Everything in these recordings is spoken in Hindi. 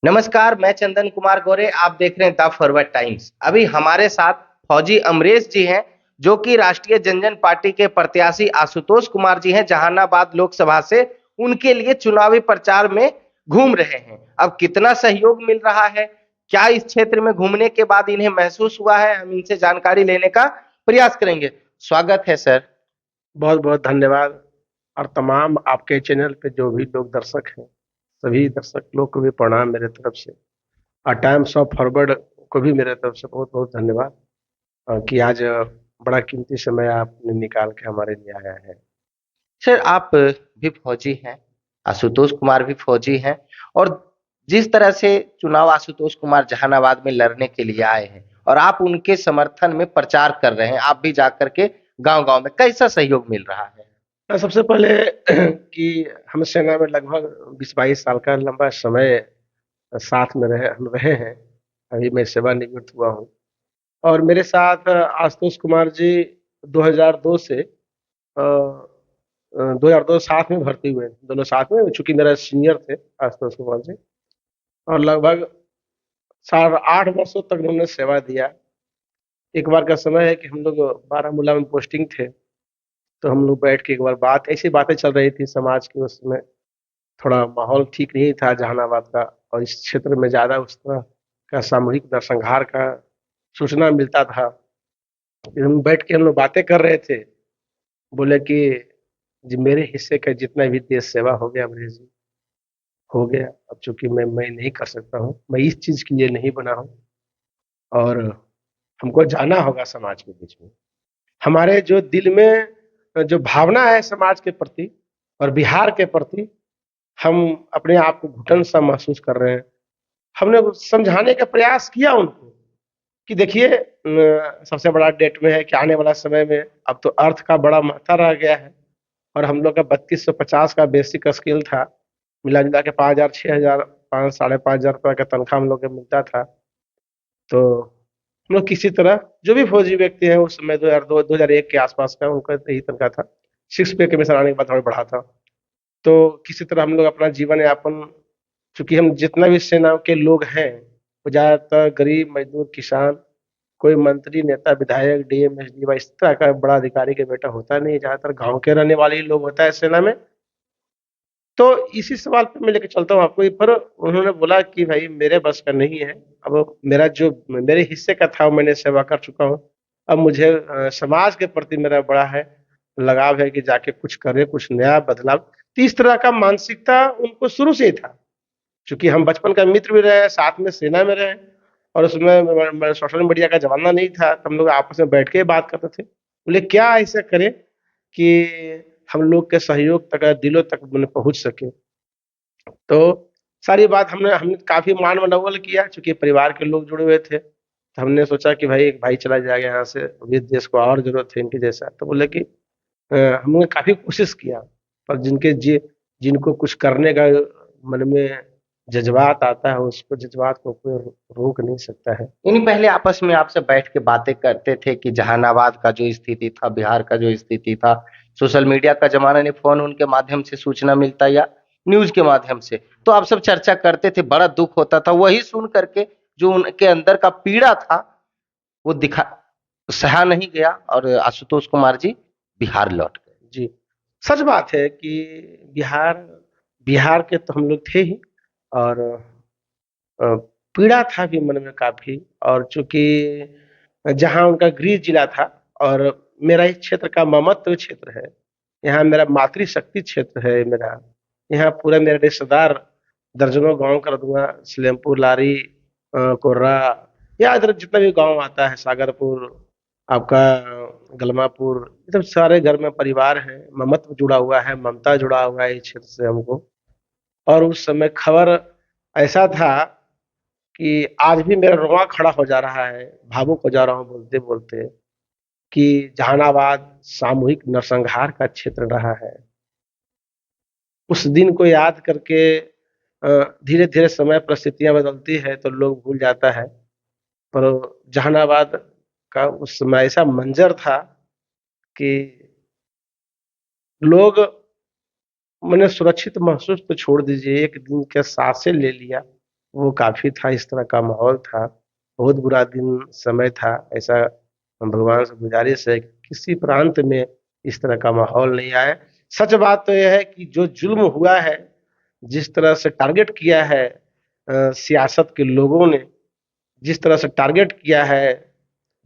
नमस्कार, मैं चंदन कुमार गोरे। आप देख रहे हैं द फॉरवर्ड टाइम्स। अभी हमारे साथ फौजी अमरेश जी हैं, जो कि राष्ट्रीय जनजन पार्टी के प्रत्याशी आशुतोष कुमार जी हैं, जहानाबाद लोकसभा से उनके लिए चुनावी प्रचार में घूम रहे हैं। अब कितना सहयोग मिल रहा है, क्या इस क्षेत्र में घूमने के बाद इन्हें महसूस हुआ है, हम इनसे जानकारी लेने का प्रयास करेंगे। स्वागत है सर। बहुत बहुत धन्यवाद। और तमाम आपके चैनल पे जो भी लोग दर्शक हैं, सभी दर्शक लोग को भी प्रणाम मेरे तरफ से। और टाइम्स ऑफ फॉरवर्ड को भी मेरे तरफ से बहुत बहुत धन्यवाद कि आज बड़ा कीमती समय आपने निकाल के हमारे लिए आया है। सर, आप भी फौजी हैं, आशुतोष कुमार भी फौजी हैं, और जिस तरह से चुनाव आशुतोष कुमार जहानाबाद में लड़ने के लिए आए हैं और आप उनके समर्थन में प्रचार कर रहे हैं, आप भी जाकर के गांव गांव में, कैसा सहयोग मिल रहा है? सबसे पहले कि हम सेना में लगभग 20-22 साल का लंबा समय साथ में हम रहे हैं। अभी मैं सेवानिवृत्त हुआ हूँ और मेरे साथ आशुतोष कुमार जी 2002 से 2002 साथ में भर्ती हुए, दोनों साथ में, चूंकि मेरा सीनियर थे आशुतोष कुमार जी। और लगभग 8 वर्षों तक उन्होंने सेवा दिया। एक बार का समय है कि हम लोग बारामूला में पोस्टिंग थे, तो हम लोग बैठ के एक बार ऐसी बातें चल रही थी समाज की। उस समय थोड़ा माहौल ठीक नहीं था जहानाबाद का, और इस क्षेत्र में ज्यादा उस तरह का सामूहिक नरसंहार का सूचना मिलता था। फिर हम बैठ के हम लोग बातें कर रहे थे। बोले कि जी मेरे हिस्से का जितना भी देश सेवा हो गया अमरीश जी, हो गया। अब चूंकि मैं नहीं कर सकता हूँ, मैं इस चीज के लिए नहीं बना हूँ, और हमको जाना होगा समाज के बीच में। हमारे जो दिल में जो भावना है समाज के प्रति और बिहार के प्रति, हम अपने आप को घुटन सा महसूस कर रहे हैं। हमने समझाने का प्रयास किया उनको कि देखिए, सबसे बड़ा डेट में है कि आने वाला समय में अब तो अर्थ का बड़ा महत्व रह गया है। और हम लोग का 3250 का बेसिक स्केल था, मिला जुला के 5,000, 6,000, 5,000, 5,500 रुपये का तनख्वाह हम लोग को मिलता था। तो हम लोग किसी तरह, जो भी फौजी व्यक्ति है उस समय 2001 के आसपास का उनका यही तनख्वाह था। 6 पे कमीशन आने के बाद थोड़ा बढ़ा था। तो किसी तरह हम लोग अपना जीवन यापन, चूंकि हम जितना भी सेना के लोग हैं वो ज्यादातर गरीब मजदूर किसान, कोई मंत्री नेता विधायक डीएम एसडीएम इस तरह का बड़ा अधिकारी के बेटा होता नहीं, ज्यादातर गांव के रहने वाले ही लोग होता है सेना में। तो इसी सवाल पे मैं लेके चलता हूँ आपको। पर उन्होंने बोला कि भाई मेरे बस का नहीं है, अब मेरा जो मेरे हिस्से का था वो मैंने सेवा कर चुका हूँ। अब मुझे समाज के प्रति मेरा बड़ा है लगाव है कि जाके कुछ करे, कुछ नया बदलाव। तो इस तरह का मानसिकता उनको शुरू से ही था। क्योंकि हम बचपन का मित्र भी रहे, साथ में सेना में रहे, और उसमें सोशल मीडिया का जमाना नहीं था, तो हम लोग आपस में बैठ के बात करते थे। बोले क्या ऐसा करें कि हम लोग के सहयोग तक, दिलों तक पहुंच सके। तो सारी बात हमने हमने काफी मान मनौवल किया, क्योंकि परिवार के लोग जुड़े हुए थे। तो हमने सोचा कि भाई एक भाई चला जाएगा यहाँ से, अभी देश को और जरूरत है इनकी जैसा। तो बोले कि हमने काफी कोशिश किया, पर जिनको कुछ करने का मन में जज्बात आता है, उसको जज्बात को कोई रोक नहीं सकता है। यानी पहले आपस में आपसे बैठ के बातें करते थे कि जहानाबाद का जो स्थिति था, बिहार का जो स्थिति था, सोशल मीडिया का जमाना नहीं, फोन उनके माध्यम से सूचना मिलता या न्यूज के माध्यम से, तो आप सब चर्चा करते थे, बड़ा दुख होता था वही सुन करके। जो उनके अंदर का पीड़ा था वो दिखा सहा नहीं गया, और आशुतोष कुमार जी बिहार लौट गए। जी, सच बात है कि बिहार बिहार के तो हम लोग थे ही, और अ, पीड़ा था भी मन में काफी। और चूंकि जहाँ उनका गृह जिला था, और मेरा इस क्षेत्र का ममत्व क्षेत्र है, यहाँ मेरा मातृशक्ति क्षेत्र है मेरा। यहाँ पूरा मेरे रिश्तेदार दर्जनों गांव कर दूंगा, सलेमपुर, लारी, कोर्रा, या इधर जितना भी गांव आता है, सागरपुर, आपका गलमापुर, ये सब सारे घर में परिवार है, ममत्व जुड़ा हुआ है, ममता जुड़ा हुआ है इस क्षेत्र से हमको। और उस समय खबर ऐसा था कि आज भी मेरा रोआ खड़ा हो जा रहा है, भावुक हो जा रहा हूँ बोलते बोलते, कि जहानाबाद सामूहिक नरसंहार का क्षेत्र रहा है। उस दिन को याद करके धीरे धीरे समय परिस्थितियां बदलती है तो लोग भूल जाता है। पर जहानाबाद का उस समय ऐसा मंजर था कि लोग, मैंने सुरक्षित महसूस तो छोड़ दीजिए, एक दिन के सांसें ले लिया वो काफी था, इस तरह का माहौल था, बहुत बुरा दिन समय था। ऐसा हम भगवान से गुजारिश है कि किसी प्रांत में इस तरह का माहौल नहीं आए। सच बात तो यह है कि जो जुल्म हुआ है, जिस तरह से टारगेट किया है सियासत के लोगों ने, जिस तरह से टारगेट किया है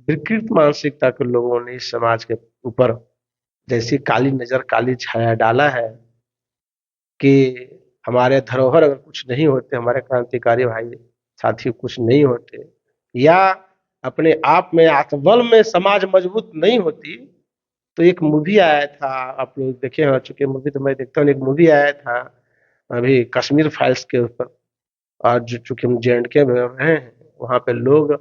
विकृत मानसिकता के लोगों ने इस समाज के ऊपर, जैसी काली नजर काली छाया डाला है कि हमारे धरोहर अगर कुछ नहीं होते, हमारे क्रांतिकारी भाई साथी कुछ नहीं होते, या अपने आप में आत्मबल में समाज मजबूत नहीं होती, तो एक मूवी आया था, आप लोग देखे हो चुके मूवी, तो मैं देखता हूँ, एक मूवी आया था अभी कश्मीर फाइल्स के ऊपर। और जो चूंकि हम JNK में रहे हैं, वहाँ पे लोग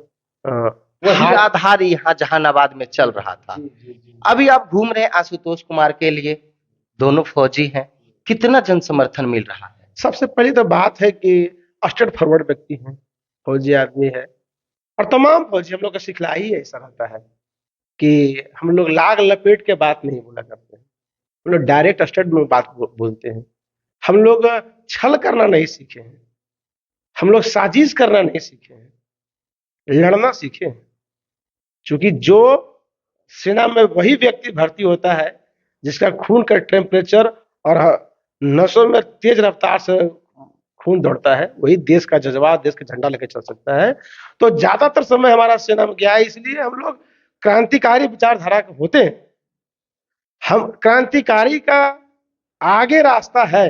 वही हार। आधार यहाँ जहानाबाद में चल रहा था। जी जी जी। अभी आप घूम रहे हैं आशुतोष कुमार के लिए, दोनों फौजी हैं, कितना जन समर्थन मिल रहा है? सबसे पहली तो बात है कि स्ट्रेट फॉरवर्ड व्यक्ति है, फौजी आदमी है, और तमाम फौजी हम लोग का सिखलाई ही ऐसा रहता है कि हम लोग लाग लपेट के बात नहीं बोला करते हैं, हम लोग डायरेक्ट स्ट्रेट में बात बोलते हैं। हम लोग छल करना नहीं सीखे हैं, हम लोग साजिश करना नहीं सीखे हैं, लड़ना सीखे हैं। क्योंकि जो सेना में वही व्यक्ति भर्ती होता है जिसका खून का टेम्परेचर और नसों में तेज रफ्तार से खून दौड़ता है, वही देश का जज्बा, देश का झंडा लेकर चल सकता है। तो ज्यादातर समय हमारा सेना में गया है, इसलिए हम लोग क्रांतिकारी विचारधारा के होते हैं। हम क्रांतिकारी का आगे रास्ता है,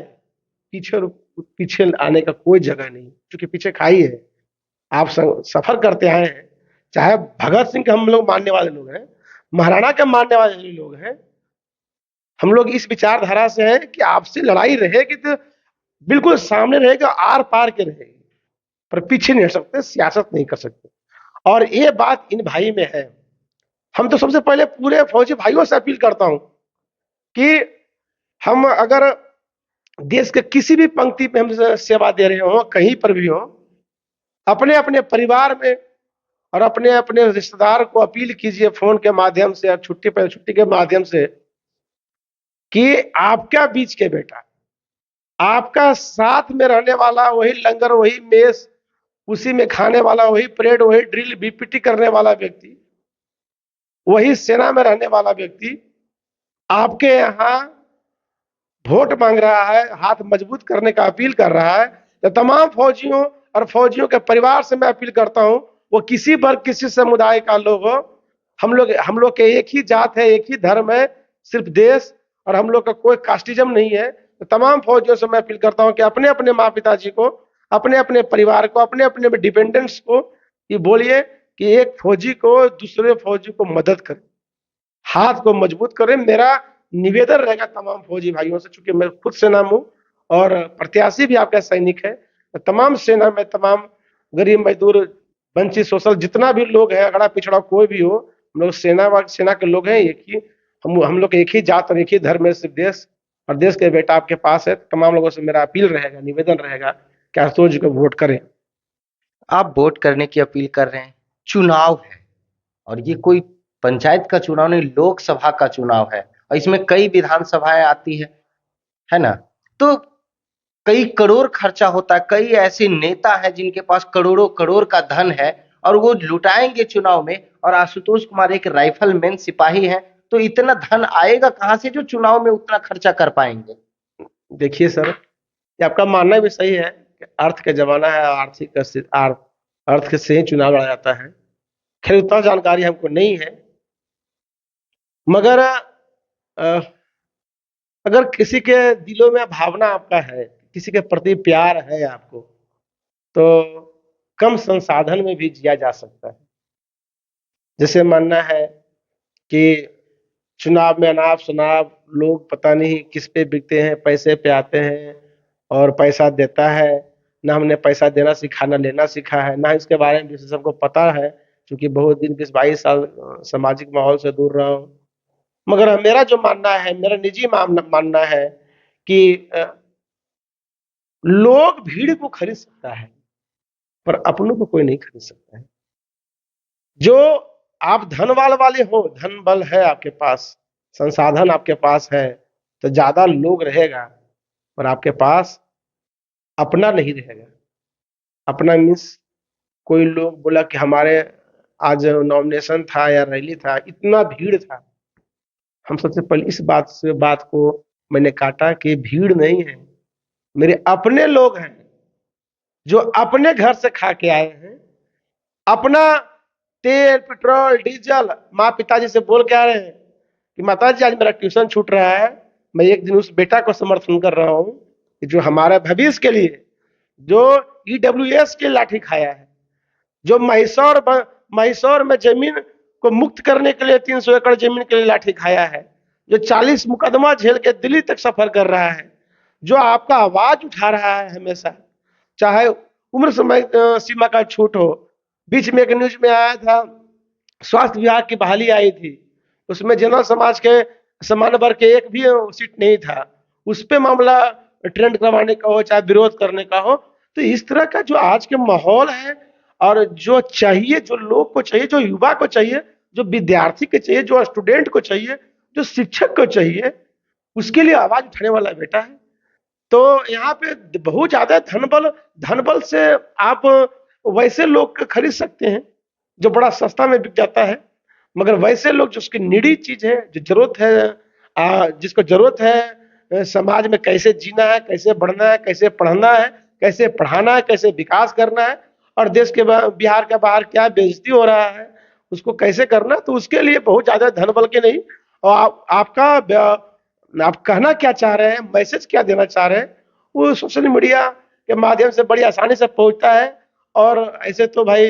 पीछे पीछे आने का कोई जगह नहीं, क्योंकि पीछे खाई है। आप सफर करते आए हैं, चाहे भगत सिंह के हम लोग मानने वाले लोग हैं, महाराणा के मानने वाले लोग हैं, हम लोग इस विचारधारा से हैं कि आपसे लड़ाई रहेगी तो बिल्कुल सामने रहेगी, आर पार के रहेगी, पर पीछे नहीं हट सकते, सियासत नहीं कर सकते। और ये बात इन भाई में है। हम तो सबसे पहले पूरे फौजी भाइयों से अपील करता हूं कि हम अगर देश के किसी भी पंक्ति पे हम सेवा दे रहे हो, कहीं पर भी हो, अपने अपने परिवार में और अपने अपने रिश्तेदार को अपील कीजिए फोन के माध्यम से, छुट्टी पर छुट्टी के माध्यम से, कि आपका बीच के बेटा, आपका साथ में रहने वाला, वही लंगर, वही मेस, उसी में खाने वाला, वही परेड, वही ड्रिल, बीपीटी करने वाला व्यक्ति, वही सेना में रहने वाला व्यक्ति आपके यहाँ वोट मांग रहा है, हाथ मजबूत करने का अपील कर रहा है। तो तमाम फौजियों और फौजियों के परिवार से मैं अपील करता हूं, वो किसी वर्ग किसी समुदाय का लोग हो, हम लोग के एक ही जात है, एक ही धर्म है, सिर्फ देश, और हम लोग का कोई कास्टिज्म नहीं है। तो तमाम फौजियों से मैं अपील करता हूं कि अपने अपने माँ पिताजी को, अपने अपने परिवार को, अपने अपने डिपेंडेंट्स को ये बोलिए कि एक फौजी को दूसरे फौजी को मदद करें, हाथ को मजबूत करें। मेरा निवेदन रहेगा तमाम फौजी भाइयों से, चूंकि मैं खुद सेना में हूं और प्रत्याशी भी आपका सैनिक है, तमाम सेना में तमाम गरीब मजदूर वंचित सोशल जितना भी लोग हैं, अगड़ा पिछड़ा कोई भी हो, हम लोग सेना के लोग हैं, एक ही हम लोग एक ही जात और एक ही धर्म है, सिर्फ देश, और देश के बेटा आपके पास है। तमाम लोगों से मेरा अपील रहेगा, निवेदन रहेगा कि आशुतोष जी को वोट करें। आप वोट करने की अपील कर रहे हैं, चुनाव है, और ये कोई पंचायत का चुनाव नहीं, लोकसभा का चुनाव है, और इसमें कई विधानसभाएं आती है ना? तो कई करोड़ खर्चा होता है, कई ऐसे नेता हैं जिनके पास करोड़ों करोड़ का धन है, और वो लुटाएंगे चुनाव में, और आशुतोष कुमार एक राइफलमैन सिपाही हैं, तो इतना धन आएगा कहां से जो चुनाव में उतना खर्चा कर पाएंगे? देखिए सर, ये आपका मानना भी सही है कि अर्थ का जमाना है, अर्थ से ही चुनाव लड़ा जाता है। खैर उतना जानकारी हमको नहीं है, मगर अगर किसी के दिलों में भावना आपका है, किसी के प्रति प्यार है आपको, तो कम संसाधन में भी जिया जा सकता है। जैसे मानना है कि चुनाव में अनाप शनाप लोग पता नहीं किस पे बिकते हैं, पैसे पे आते हैं और पैसा देता है। ना हमने पैसा देना सीखा, ना लेना सीखा है, ना इसके बारे में विशेष हमको पता है, क्योंकि बहुत दिन 20-22 साल सामाजिक माहौल से दूर रहा हूँ। मगर मेरा जो मानना है, मेरा निजी मानना है कि लोग भीड़ को खरीद सकता है, पर अपनों को कोई नहीं खरीद सकता है। जो आप धन वाले हो, धन बल है आपके पास, संसाधन आपके पास है, तो ज्यादा लोग रहेगा, पर आपके पास अपना नहीं रहेगा, अपना मीन्स कोई लोग बोला कि हमारे आज नॉमिनेशन था या रैली था, इतना भीड़ था। हम सबसे पहले इस बात को मैंने काटा कि भीड़ नहीं है, मेरे अपने लोग हैं जो अपने घर से खा के आए हैं, अपना तेल पेट्रोल डीजल माँ पिताजी से बोल के आ रहे हैं कि माता जी आज मेरा ट्यूशन छूट रहा है, मैं एक दिन उस बेटा को समर्थन कर रहा हूँ कि जो हमारे भविष्य के लिए, जो ईडब्ल्यूएस की लाठी खाया है, जो महिसौर में जमीन को मुक्त करने के लिए 300 एकड़ जमीन के लिए लाठी खाया है, जो 40 मुकदमा झेल के दिल्ली तक सफर कर रहा है, जो आपका आवाज उठा रहा है हमेशा, चाहे उम्र समय सीमा का छूट हो। बीच में एक न्यूज में आया था, स्वास्थ्य विभाग की बहाली आई थी, उसमें जनरल समाज के समान वर्ग के एक भी सीट नहीं था, उस पे मामला ट्रेंड करवाने का हो चाहे विरोध करने का हो। तो इस तरह का जो आज के माहौल है, और जो चाहिए, जो लोग को चाहिए, जो युवा को चाहिए, जो विद्यार्थी को चाहिए, जो स्टूडेंट को चाहिए, जो शिक्षक को चाहिए, उसके लिए आवाज उठाने वाला बेटा है। तो यहाँ पे बहुत ज्यादा धन बल से आप वैसे लोग खरीद सकते हैं जो बड़ा सस्ता में बिक जाता है, मगर वैसे लोग जो उसकी निडी चीज है, जो जरूरत है, जिसको जरूरत है, समाज में कैसे जीना है, कैसे बढ़ना है, कैसे पढ़ना है, कैसे पढ़ाना है, कैसे विकास करना है, और देश के बिहार के बाहर क्या बेइज्जती हो रहा है, उसको कैसे करना, तो उसके लिए बहुत ज्यादा धन बल के नहीं। और आप कहना क्या चाह रहे हैं, मैसेज क्या देना चाह रहे हैं, वो सोशल मीडिया के माध्यम से बड़ी आसानी से पहुंचता है। और ऐसे तो भाई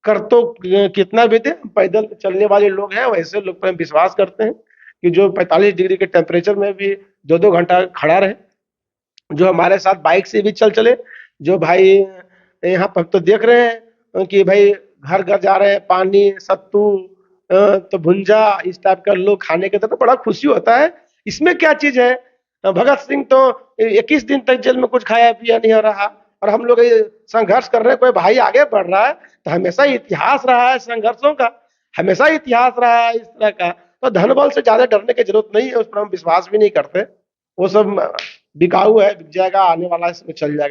कर तो कितना भी दे, पैदल चलने वाले लोग हैं, वैसे लोग पर विश्वास करते हैं कि जो 45 डिग्री के टेम्परेचर में भी 2-2 घंटा खड़ा रहे, जो हमारे साथ बाइक से भी चल चले, जो भाई यहाँ पर तो देख रहे हैं कि भाई घर घर जा रहे हैं, पानी सत्तू तो भुंजा इस टाइप का लोग खाने के तो बड़ा खुशी होता है। इसमें क्या चीज है, भगत सिंह तो 21 दिन तक जेल में कुछ खाया पिया नहीं हो रहा, और हम लोग ये संघर्ष कर रहे हैं, कोई भाई आगे बढ़ रहा है, तो हमेशा इतिहास रहा है संघर्षों का, हमेशा इतिहास रहा है इस तरह का। तो धन बल से ज्यादा डरने की जरूरत नहीं है, उस पर हम विश्वास भी नहीं करते। वो सब बिकाऊ है, बिक जाएगा, आने वाला है, इसमें चल जाएगा।